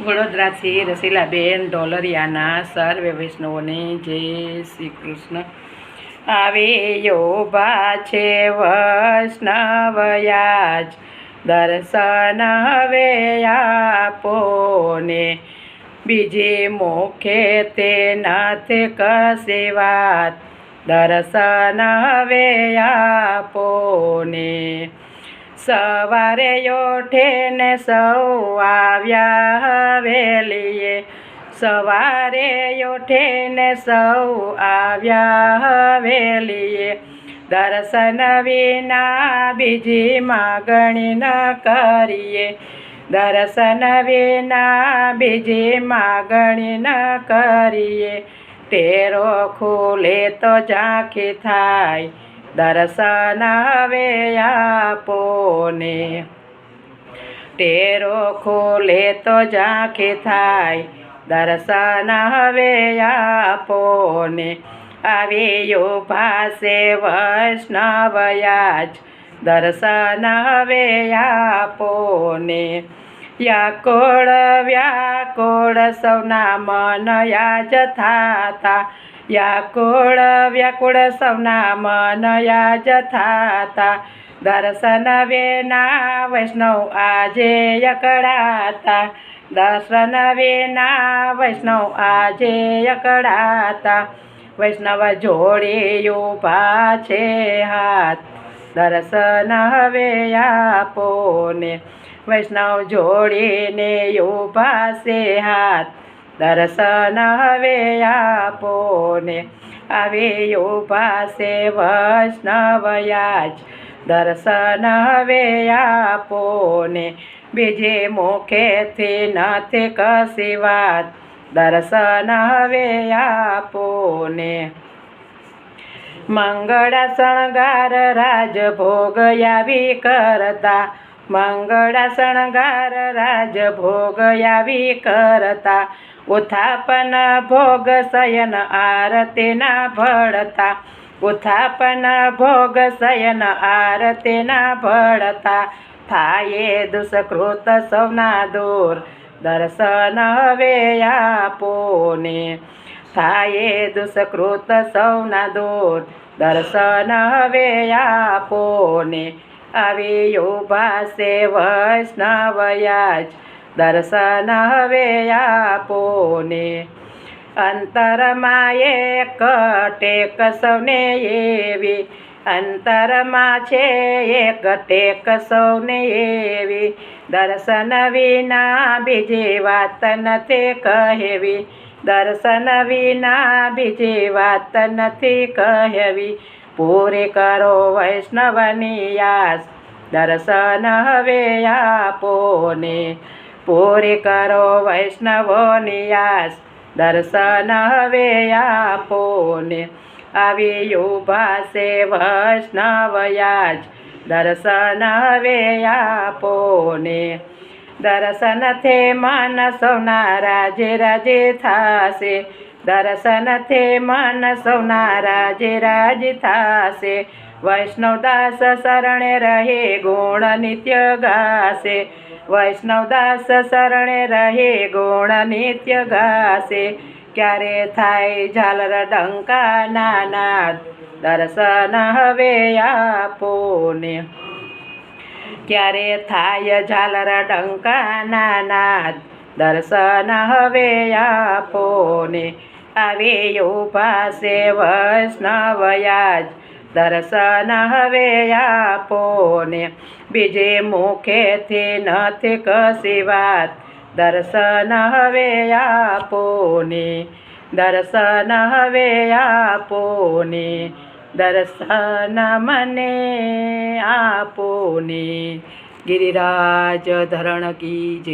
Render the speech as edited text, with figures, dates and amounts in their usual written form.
વડોદરાથી રસીલાબેન ઢોલરિયાના સર્વે વૈષ્ણવોને જય શ્રી કૃષ્ણ. આવ્યો ભા છે વૈષ્ણવયાજ, દર્શન હવે આપોને. બીજી મુખે તે નથી કશી વાત, દર્શન હવે આપોને. સવારે ઉઠીને સૌ આવ્યા હવેલીએ, સવારે ઉઠીને સૌ આવ્યા હવેલીએ. દર્શન વિના બીજી માગણી ન કરીએ, દર્શન વિના બીજી માગણી ન કરીએ. ટેરો ખુલે તો ઝાંખી થાય, દર્શન હવે આપોને. ટેરો ખુલે તો ઝાંખી થાય, દર્શન હવે આપોને. આવ્યો ભાસે વૈષ્ણવયાજ, દર્શન હવે આપોને. વ્યાકુળ વ્યાકુળ સૌના મન યાજ થાતા, વ્યાકુળ વ્યાકુળ સૌના મન યાજ થાતા. દર્શન વિના વૈષ્ણવ આજે અકળાતા, દર્શન વિના વૈષ્ણવ આજે અકળાતા. વૈષ્ણવ જોડી ઊભા છે હાથ, દર્શન હવે આપોને. વૈષ્ણવ જોડીને ઊભા છે હાથ, દર્શન હવે આપોને. આવી ઊભા છે વૈષ્ણવયાજ, દર્શન હવે આપોને. બીજી મુખેથી નથી કશી વાત, દર્શન હવે આપોને. મંગળા શણગાર રાજ ભોગ આવી કરતા, મંગળા શણગાર રાજ ભોગ આવી કરતા. ઉત્થાપન ભોગ શયન આરતીના ભળતા, ઉત્થાપન ભોગ શયન આરતીના ભળતા. થાય દુષ્કૃત સૌના દૂર, દર્શન હવે આપોને. થાય દુષ્કૃત સૌના દૂર, દર્શન હવે આપોને. આવી ઊભા છે વૈષ્ણવયાજ, દર્શન હવે આપોને. અંતરમાં એક ટેક સૌને એવી, અંતરમાં છે એક ટેક સૌને એવી. દર્શન વિના બીજી વાત નથી કહેવી, દર્શન વિના બીજી વાત નથી કહેવી. પૂરી કરો વૈષ્ણવની આસ, દર્શન હવે આપોને. પૂરી કરો વૈષ્ણવોની આસ, દર્શન હવે આપોને. આવી ઊભા છે વૈષ્ણવયાજ, દર્શન હવે આપોને. દર્શનથી મન સૌના રાજે રાજે થાશે, દર્શનથી મન સૌના રાજે રાજ થાશે. વૈષ્ણવદાસ શરણે રહે ગુણ નિત્ય ગાશે, વૈષ્ણવદાસ શરણે રહે ગુણ નિત્ય ગાશે. ક્યારે થાય ઝાલર ડંકાના નાદ, દર્શન હવે આપોને. ક્યારે થાય ઝાલર ડંકાના નાદ, દર્શન હવે આપોને. આવી ઊભા છે વૈષ્ણવયાજ, દર્શન હવે આપોને. બીજે મુખેથી નથી કશી વાત, દર્શન હવે આપોને. દર્શન હવે આપોને, દર્શન મને આપોને. ગિરિરાજ ધરણ કી જય.